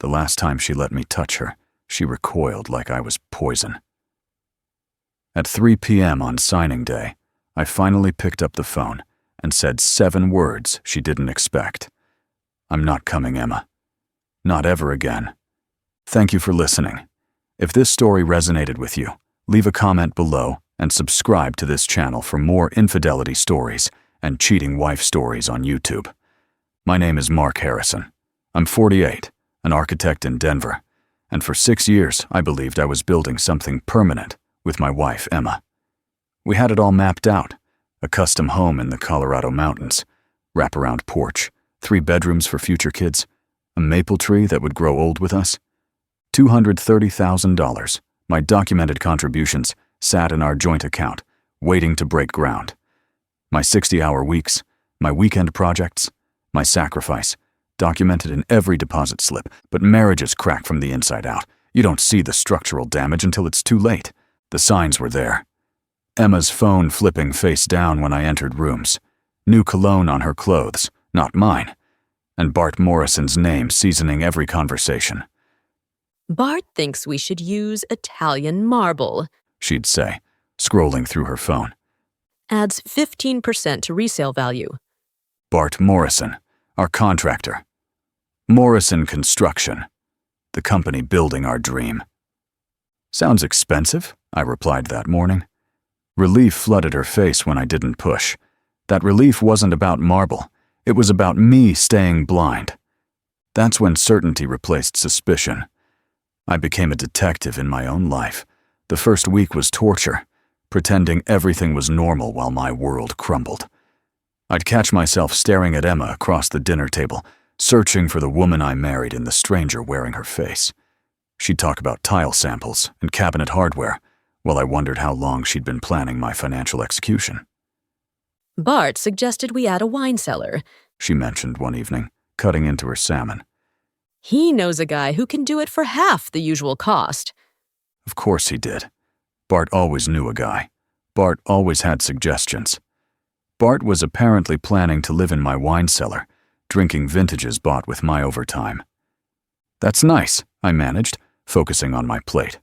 The last time she let me touch her, she recoiled like I was poison. At 3 p.m. on signing day, I finally picked up the phone and said 7 words she didn't expect. "I'm not coming, Emma. Not ever again. Thank you for listening. If this story resonated with you, leave a comment below and subscribe to this channel for more infidelity stories and cheating wife stories on YouTube. My name is Mark Harrison. I'm 48, an architect in Denver, and for 6 years I believed I was building something permanent with my wife, Emma. We had it all mapped out: a custom home in the Colorado mountains, wraparound porch, 3 bedrooms for future kids, a maple tree that would grow old with us. $230,000, my documented contributions, sat in our joint account, waiting to break ground. My 60-hour weeks, my weekend projects, my sacrifice, documented in every deposit slip. But marriages crack from the inside out. You don't see the structural damage until it's too late. The signs were there. Emma's phone flipping face down when I entered rooms. New cologne on her clothes, not mine. And Bart Morrison's name seasoning every conversation. Bart thinks we should use Italian marble, she'd say, scrolling through her phone. Adds 15% to resale value. Bart Morrison, our contractor. Morrison Construction, the company building our dream. Sounds expensive, I replied that morning. Relief flooded her face when I didn't push. That relief wasn't about marble. It was about me staying blind. That's when certainty replaced suspicion. I became a detective in my own life. The first week was torture, pretending everything was normal while my world crumbled. I'd catch myself staring at Emma across the dinner table, searching for the woman I married in the stranger wearing her face. She'd talk about tile samples and cabinet hardware, while I wondered how long she'd been planning my financial execution. Bart suggested we add a wine cellar, she mentioned one evening, cutting into her salmon. He knows a guy who can do it for half the usual cost. Of course he did. Bart always knew a guy. Bart always had suggestions. Bart was apparently planning to live in my wine cellar, drinking vintages bought with my overtime. That's nice, I managed, focusing on my plate.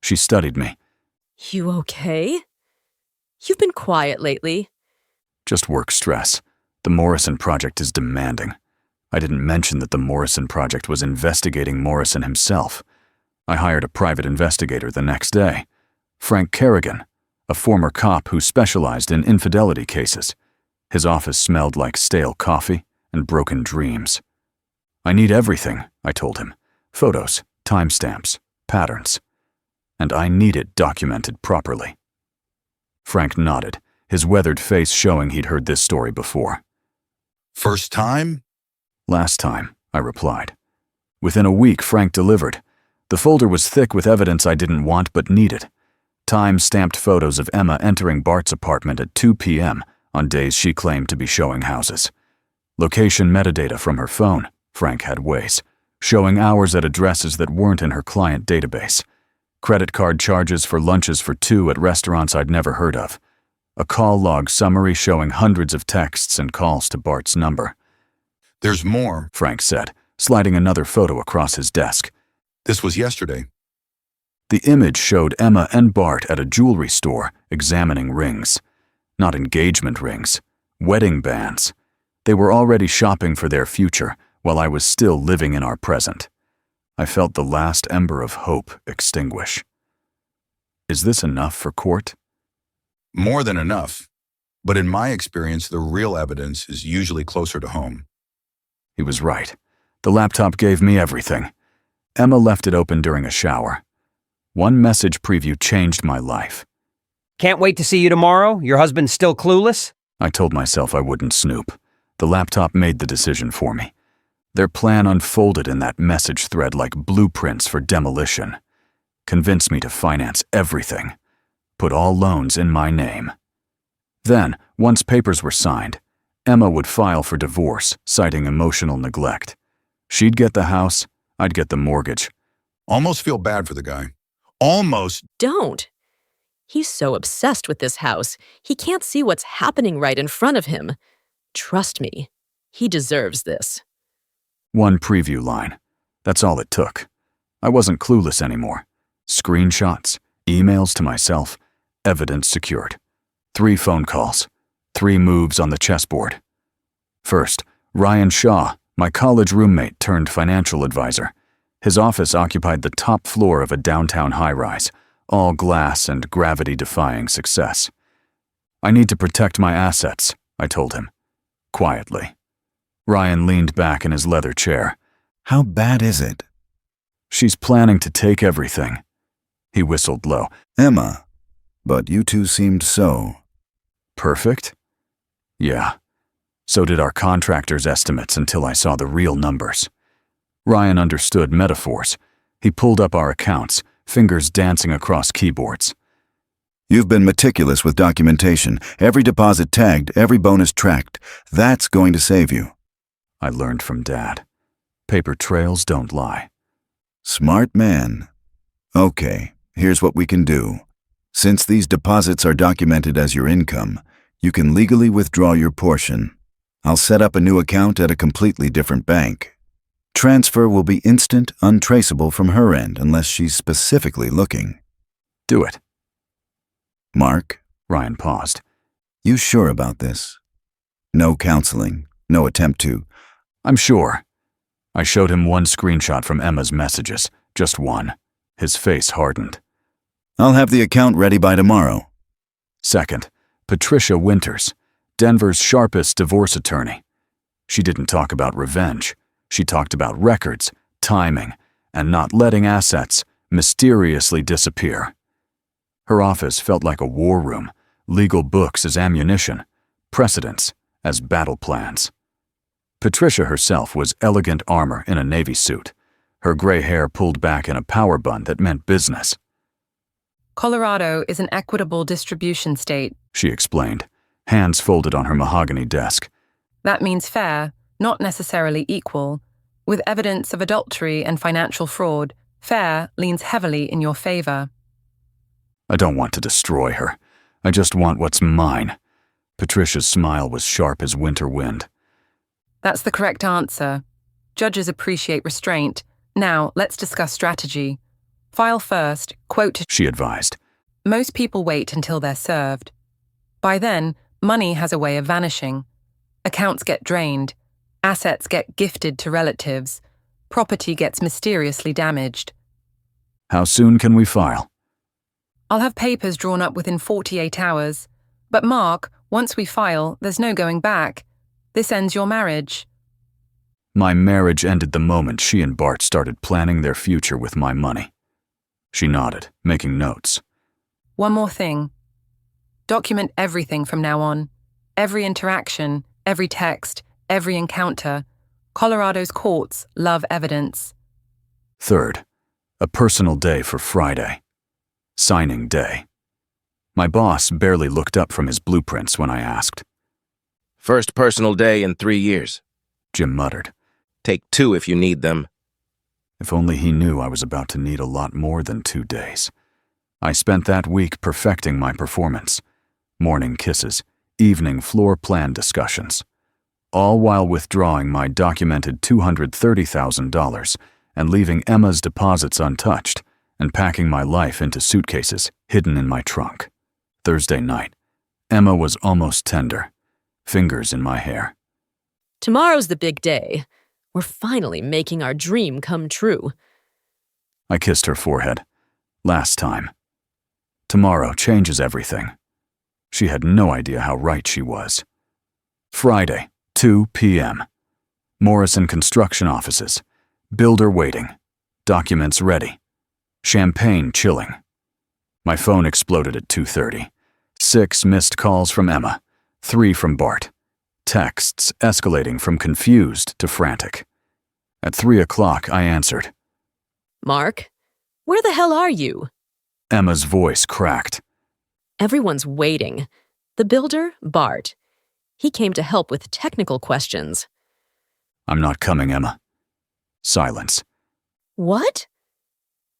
She studied me. You okay? You've been quiet lately. Just work stress. The Morrison project is demanding. I didn't mention that the Morrison project was investigating Morrison himself. I hired a private investigator the next day, Frank Kerrigan, a former cop who specialized in infidelity cases. His office smelled like stale coffee and broken dreams. I need everything, I told him. Photos, timestamps, patterns. And I need it documented properly. Frank nodded, his weathered face showing he'd heard this story before. First time? Last time, I replied. Within a week, Frank delivered. The folder was thick with evidence I didn't want but needed. Time-stamped photos of Emma entering Bart's apartment at 2 p.m. on days she claimed to be showing houses. Location metadata from her phone, Frank had ways, showing hours at addresses that weren't in her client database. Credit card charges for lunches for 2 at restaurants I'd never heard of. A call log summary showing hundreds of texts and calls to Bart's number. There's more, Frank said, sliding another photo across his desk. This was yesterday. The image showed Emma and Bart at a jewelry store examining rings. Not engagement rings, wedding bands. They were already shopping for their future while I was still living in our present. I felt the last ember of hope extinguish. Is this enough for court? More than enough. But in my experience, the real evidence is usually closer to home. He was right. The laptop gave me everything. Emma left it open during a shower. One message preview changed my life. Can't wait to see you tomorrow? Your husband's still clueless? I told myself I wouldn't snoop. The laptop made the decision for me. Their plan unfolded in that message thread like blueprints for demolition. Convinced me to finance everything. Put all loans in my name. Then, once papers were signed, Emma would file for divorce, citing emotional neglect. She'd get the house, I'd get the mortgage. Almost feel bad for the guy. Almost. Don't. He's so obsessed with this house, he can't see what's happening right in front of him. Trust me, he deserves this. One preview line. That's all it took. I wasn't clueless anymore. Screenshots, emails to myself, evidence secured. 3 phone calls, 3 moves on the chessboard. First, Ryan Shaw, my college roommate turned financial advisor. His office occupied the top floor of a downtown high-rise, all glass and gravity-defying success. I need to protect my assets, I told him, quietly. Ryan leaned back in his leather chair. How bad is it? She's planning to take everything. He whistled low. Emma, but you two seemed so... Perfect? Yeah. So did our contractor's estimates until I saw the real numbers. Ryan understood metaphors. He pulled up our accounts, fingers dancing across keyboards. You've been meticulous with documentation, every deposit tagged, every bonus tracked. That's going to save you. I learned from Dad. Paper trails don't lie. Smart man. Okay, here's what we can do. Since these deposits are documented as your income, you can legally withdraw your portion. I'll set up a new account at a completely different bank. Transfer will be instant, untraceable from her end unless she's specifically looking. Do it. Mark, Ryan paused. you sure about this? No counseling, no attempt to. I'm sure. I showed him one screenshot from Emma's messages, just one. His face hardened. I'll have the account ready by tomorrow. Second, Patricia Winters, Denver's sharpest divorce attorney. She didn't talk about revenge. She talked about records, timing, and not letting assets mysteriously disappear. Her office felt like a war room, legal books as ammunition, precedents as battle plans. Patricia herself was elegant armor in a navy suit, her gray hair pulled back in a power bun that meant business. Colorado is an equitable distribution state. She explained, hands folded on her mahogany desk. That means fair, not necessarily equal. With evidence of adultery and financial fraud, fair leans heavily in your favor. I don't want to destroy her. I just want what's mine. Patricia's smile was sharp as winter wind. That's the correct answer. Judges appreciate restraint. Now, let's discuss strategy. File first, quote, She advised. Most people wait until they're served. By then, money has a way of vanishing. Accounts get drained. Assets get gifted to relatives. Property gets mysteriously damaged. How soon can we file? I'll have papers drawn up within 48 hours. But Mark, once we file, there's no going back. This ends your marriage. My marriage ended the moment she and Bart started planning their future with my money. She nodded, making notes. One more thing. Document everything from now on. Every interaction, every text, every encounter. Colorado's courts love evidence. Third, a personal day for Friday. Signing day. My boss barely looked up from his blueprints when I asked. First personal day in 3 years. Jim muttered. Take 2 if you need them. If only he knew I was about to need a lot more than 2 days. I spent that week perfecting my performance. Morning kisses, evening floor plan discussions. All while withdrawing my documented $230,000 and leaving Emma's deposits untouched and packing my life into suitcases hidden in my trunk. Thursday night, Emma was almost tender, fingers in my hair. Tomorrow's the big day. We're finally making our dream come true. I kissed her forehead. Last time. Tomorrow changes everything. She had no idea how right she was. Friday, 2 p.m. Morrison Construction Offices. Builder waiting. Documents ready. Champagne chilling. My phone exploded at 2:30. 6 missed calls from Emma. 3 from Bart. Texts escalating from confused to frantic. At 3 o'clock, I answered. Mark, where the hell are you? Emma's voice cracked. Everyone's waiting. The builder, Bart. He came to help with technical questions. I'm not coming, Emma. Silence. What?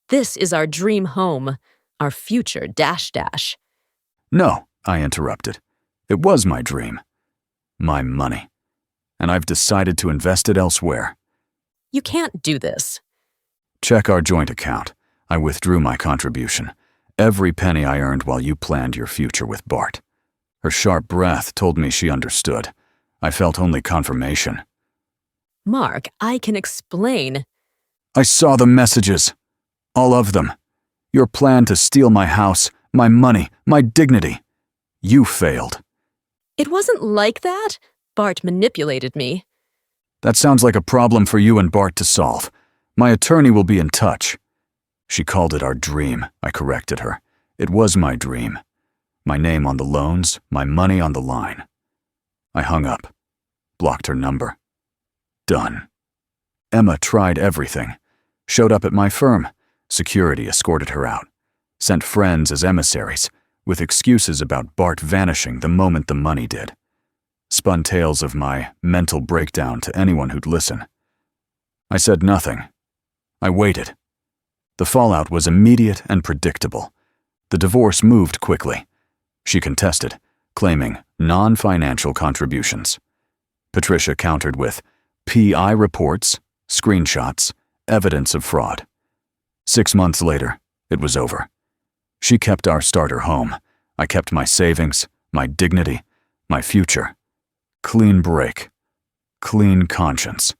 This is our dream home, our future dash dash. No, I interrupted. It was my dream. My money. And I've decided to invest it elsewhere. You can't do this. Check our joint account. I withdrew my contribution. Every penny I earned while you planned your future with Bart. Her sharp breath told me she understood. I felt only confirmation. Mark, I can explain. I saw the messages. All of them. Your plan to steal my house, my money, my dignity. You failed. It wasn't like that. Bart manipulated me. That sounds like a problem for you and Bart to solve. My attorney will be in touch. She called it our dream, I corrected her. It was my dream. My name on the loans, my money on the line. I hung up. Blocked her number. Done. Emma tried everything. Showed up at my firm. Security escorted her out. Sent friends as emissaries, with excuses about Bart vanishing the moment the money did. Spun tales of my mental breakdown to anyone who'd listen. I said nothing. I waited. The fallout was immediate and predictable. The divorce moved quickly. She contested, claiming non-financial contributions. Patricia countered with PI reports, screenshots, evidence of fraud. 6 months later, it was over. She kept our starter home. I kept my savings, my dignity, my future. Clean break. Clean conscience.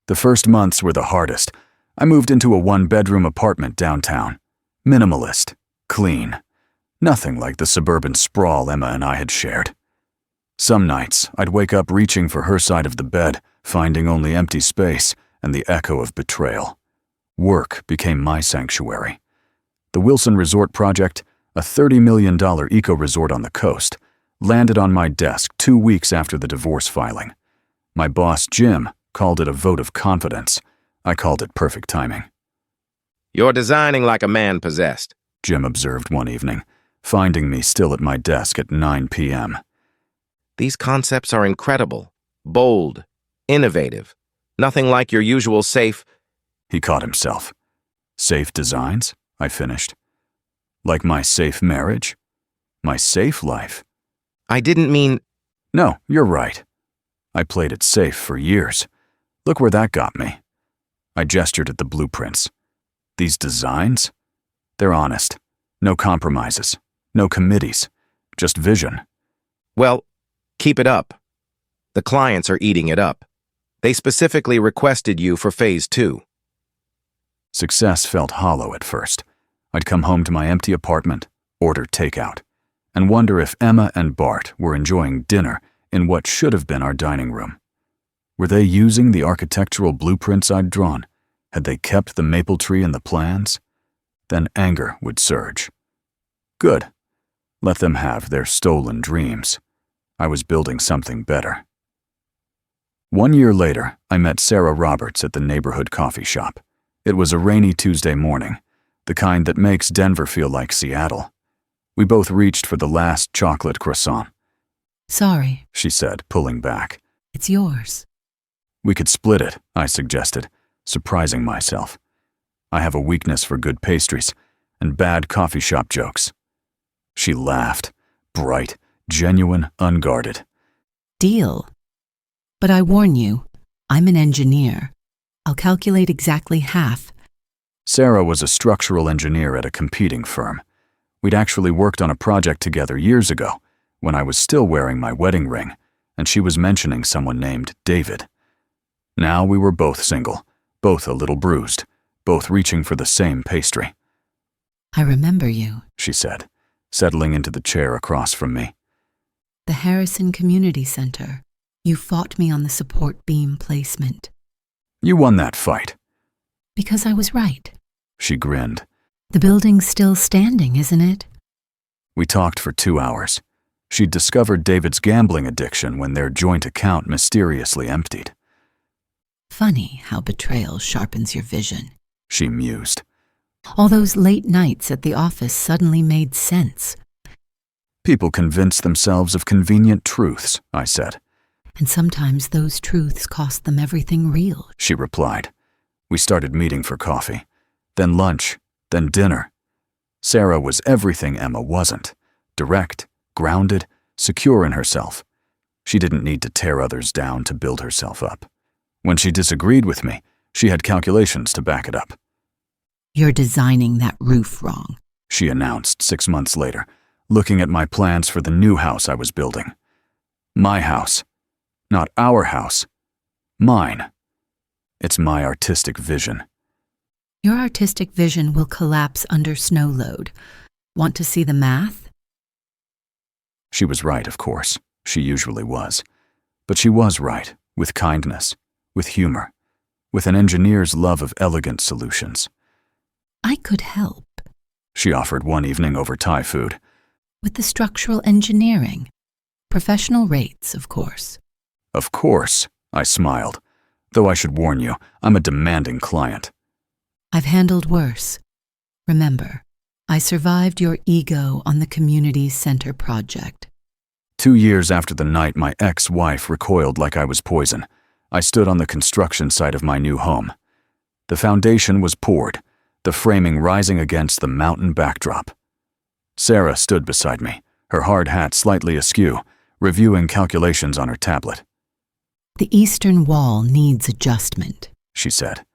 The first months were the hardest. I moved into a one-bedroom apartment downtown. Minimalist. Clean. Nothing like the suburban sprawl Emma and I had shared. Some nights, I'd wake up reaching for her side of the bed, finding only empty space and the echo of betrayal. Work became my sanctuary. The Wilson Resort Project, a $30 million eco-resort on the coast, landed on my desk 2 weeks after the divorce filing. My boss, Jim, called it a vote of confidence. I called it perfect timing. You're designing like a man possessed. Jim observed one evening, finding me still at my desk at 9 p.m. These concepts are incredible, bold, innovative. Nothing like your usual safe. He caught himself. Safe designs? I finished. Like my safe marriage? My safe life? I didn't mean... No, you're right. I played it safe for years. Look where that got me. I gestured at the blueprints. These designs? They're honest. No compromises. No committees. Just vision. Well, keep it up. The clients are eating it up. They specifically requested you for Phase 2. Success felt hollow at first. I'd come home to my empty apartment, order takeout, and wonder if Emma and Bart were enjoying dinner in what should have been our dining room. Were they using the architectural blueprints I'd drawn? Had they kept the maple tree in the plans? Then anger would surge. Good. Let them have their stolen dreams. I was building something better. 1 year later, I met Sarah Roberts at the neighborhood coffee shop. It was a rainy Tuesday morning, the kind that makes Denver feel like Seattle. We both reached for the last chocolate croissant. Sorry, She said, pulling back. it's yours. We could split it, I suggested, surprising myself. I have a weakness for good pastries and bad coffee shop jokes. She laughed, bright, genuine, unguarded. Deal. But I warn you, I'm an engineer. I'll calculate exactly half. Sarah was a structural engineer at a competing firm. We'd actually worked on a project together years ago, when I was still wearing my wedding ring, and she was mentioning someone named David. Now we were both single, both a little bruised, both reaching for the same pastry. I remember you. She said, settling into the chair across from me. The Harrison Community Center. You fought me on the support beam placement. You won that fight. Because I was right. She grinned. The building's still standing, isn't it? We talked for 2 hours. She'd discovered David's gambling addiction when their joint account mysteriously emptied. Funny how betrayal sharpens your vision. She mused. All those late nights at the office suddenly made sense. People convince themselves of convenient truths, I said. And sometimes those truths cost them everything real. She replied. We started meeting for coffee, then lunch, then dinner. Sarah was everything Emma wasn't. Direct, grounded, secure in herself. She didn't need to tear others down to build herself up. When she disagreed with me, she had calculations to back it up. You're designing that roof wrong. She announced 6 months later, looking at my plans for the new house I was building. My house. Not our house. Mine. It's my artistic vision. Your artistic vision will collapse under snow load. Want to see the math? She was right, of course. She usually was. But she was right, with kindness, with humor, with an engineer's love of elegant solutions. I could help. She offered one evening over Thai food. With the structural engineering. Professional rates, of course. Of course, I smiled. Though I should warn you, I'm a demanding client. I've handled worse. Remember, I survived your ego on the community center project. 2 years after the night my ex-wife recoiled like I was poison, I stood on the construction site of my new home. The foundation was poured, the framing rising against the mountain backdrop. Sarah stood beside me, her hard hat slightly askew, reviewing calculations on her tablet. The eastern wall needs adjustment, She said.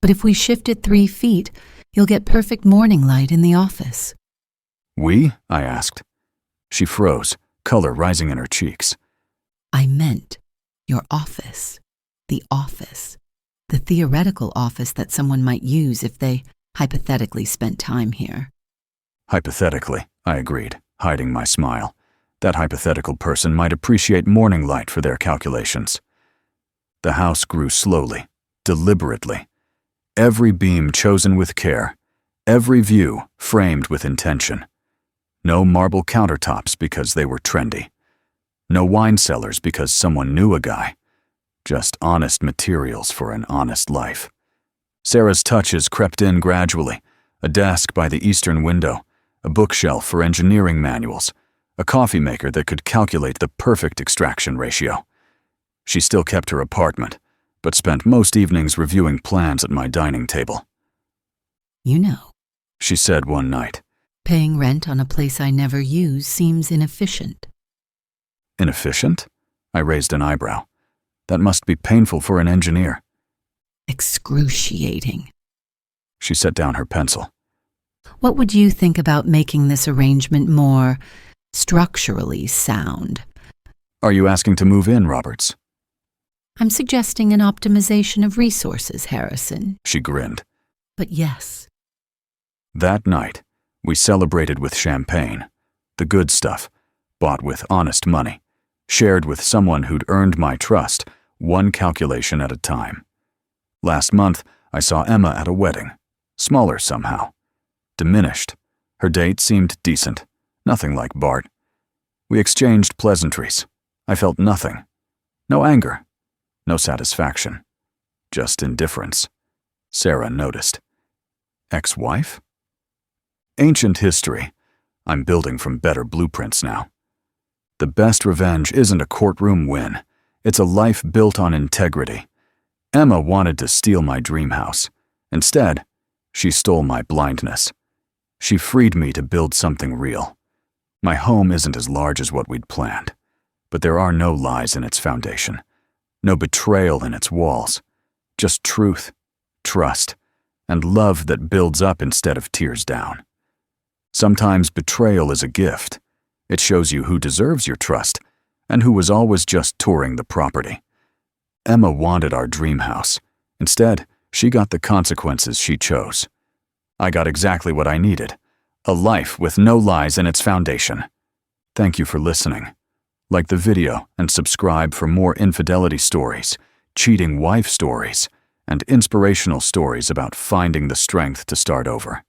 but if we shift it 3 feet, you'll get perfect morning light in the office. We? I asked. She froze, color rising in her cheeks. I meant your office. The office. The theoretical office that someone might use if they hypothetically spent time here. Hypothetically, I agreed, hiding my smile. That hypothetical person might appreciate morning light for their calculations. The house grew slowly, deliberately. Every beam chosen with care, every view framed with intention. No marble countertops because they were trendy. No wine cellars because someone knew a guy. Just honest materials for an honest life. Sarah's touches crept in gradually. A desk by the eastern window, a bookshelf for engineering manuals, a coffee maker that could calculate the perfect extraction ratio. She still kept her apartment, but spent most evenings reviewing plans at my dining table. You know, She said one night. paying rent on a place I never use seems inefficient. Inefficient? I raised an eyebrow. That must be painful for an engineer. Excruciating. She set down her pencil. What would you think about making this arrangement more structurally sound? Are you asking to move in, Roberts? I'm suggesting an optimization of resources, Harrison. She grinned. But yes, That night, we celebrated with champagne, the good stuff, bought with honest money, shared with someone who'd earned my trust, one calculation at a time. Last month, I saw Emma at a wedding, smaller somehow, diminished. Her date seemed decent, nothing like Bart. We exchanged pleasantries. I felt nothing. No anger, no satisfaction, just indifference. Sarah noticed. Ex-wife? Ancient history. I'm building from better blueprints now. The best revenge isn't a courtroom win. It's a life built on integrity. Emma wanted to steal my dream house. Instead, she stole my blindness. She freed me to build something real. My home isn't as large as what we'd planned, but there are no lies in its foundation, no betrayal in its walls, just truth, trust, and love that builds up instead of tears down. Sometimes betrayal is a gift. It shows you who deserves your trust and who was always just touring the property. Emma wanted our dream house. Instead, she got the consequences she chose. I got exactly what I needed, a life with no lies in its foundation. Thank you for listening. Like the video and subscribe for more infidelity stories, cheating wife stories, and inspirational stories about finding the strength to start over.